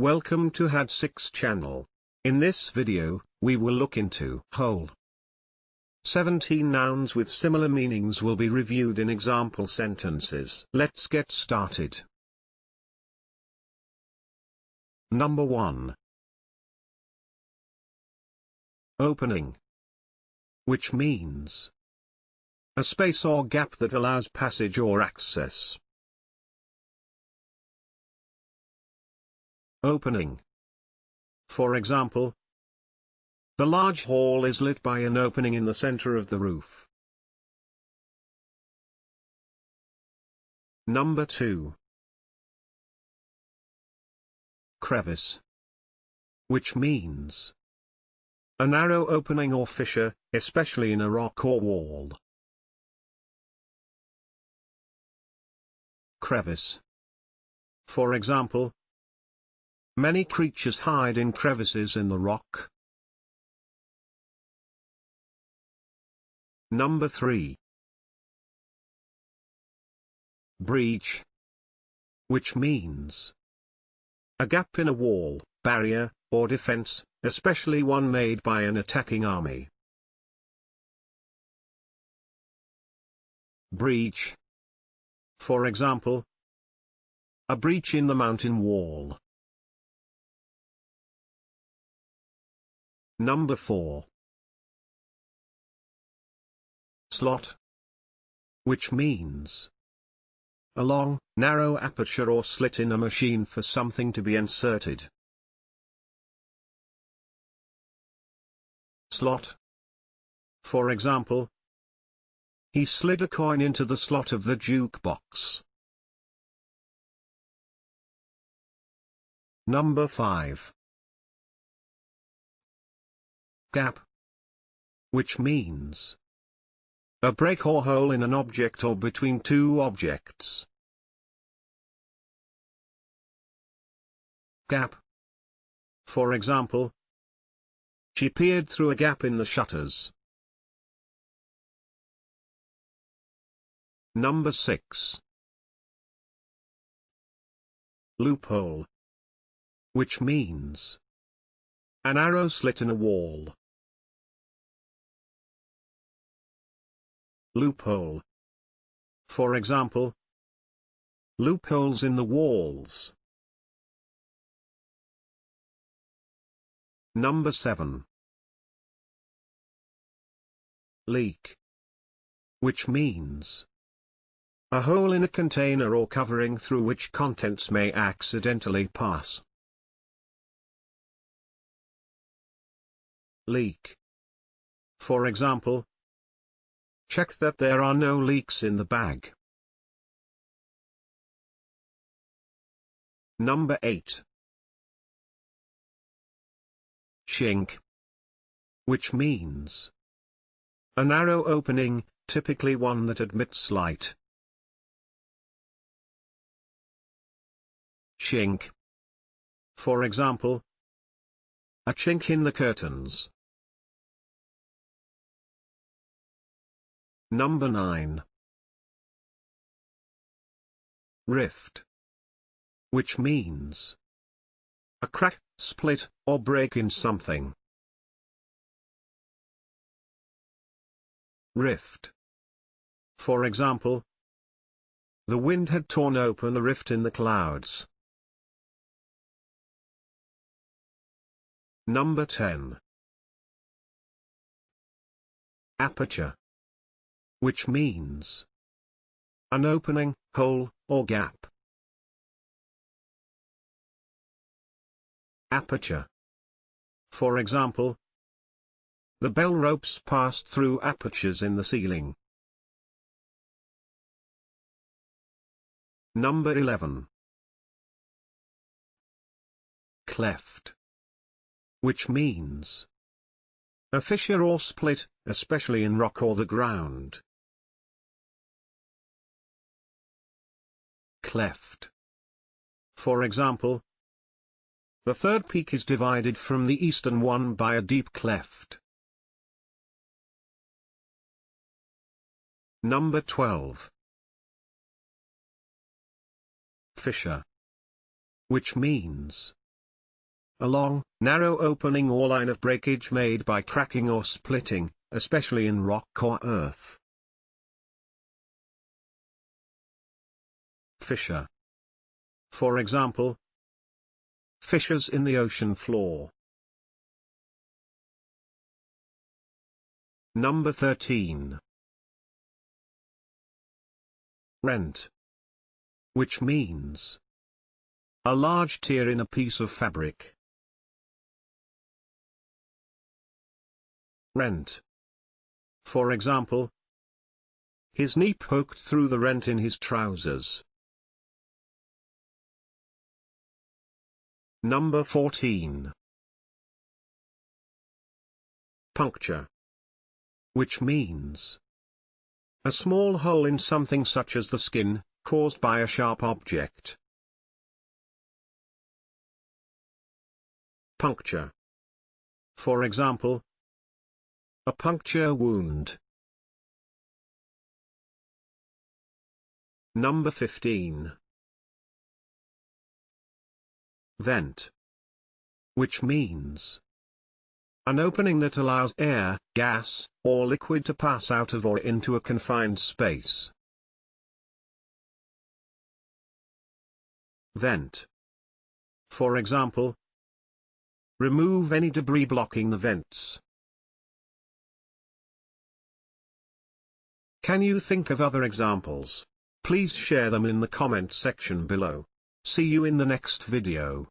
Welcome to Had6 channel. In this video, we will look into whole. 17 nouns with similar meanings will be reviewed in example sentences. Let's get started. Number 1. Opening, which means a space or gap that allows passage or access. Opening. For example, the large hall is lit by an opening in the center of the roof. Number 2. Crevice, which means a narrow opening or fissure, especially in a rock or wall. Crevice. For example, many creatures hide in crevices in the rock. Number 3. Breach, which means a gap in a wall, barrier, or defense, especially one made by an attacking army. Breach. For example, a breach in the mountain wall. Number 4. Slot, which means a long, narrow aperture or slit in a machine for something to be inserted. Slot. For example, he slid a coin into the slot of the jukebox. Number 5. Gap, which means a break or hole in an object or between two objects. Gap. For example, she peered through a gap in the shutters. Number 6. Loophole, which means a narrow slit in a wall. Loophole. For example, loopholes in the walls. Number 7. Leak, which means a hole in a container or covering through which contents may accidentally pass. Leak. For example, check that there are no leaks in the bag. Number 8. Chink, which means a narrow opening, typically one that admits light. Chink. For example, a chink in the curtains. Number 9. Rift, which means a crack, split, or break in something. Rift. For example, the wind had torn open a rift in the clouds. Number 10. Aperture, which means an opening, hole, or gap. Aperture. For example, the bell ropes passed through apertures in the ceiling. Number 11. Cleft, which means a fissure or split, especially in rock or the ground. Cleft. For example, the third peak is divided from the eastern one by a deep cleft. Number 12. Fissure, which means a long, narrow opening or line of breakage made by cracking or splitting, especially in rock or earth. Fissure. For example, fissures in the ocean floor. Number 13. Rent. Which means a large tear in a piece of fabric. Rent. For example, his knee poked through the rent in his trousers. Number 14. Puncture. Which means a small hole in something such as the skin, caused by a sharp object. Puncture. For example, a puncture wound. Number 15. Vent. Which means an opening that allows air, gas, or liquid to pass out of or into a confined space. Vent. For example, remove any debris blocking the vents. Can you think of other examples? Please share them in the comment section below. See you in the next video.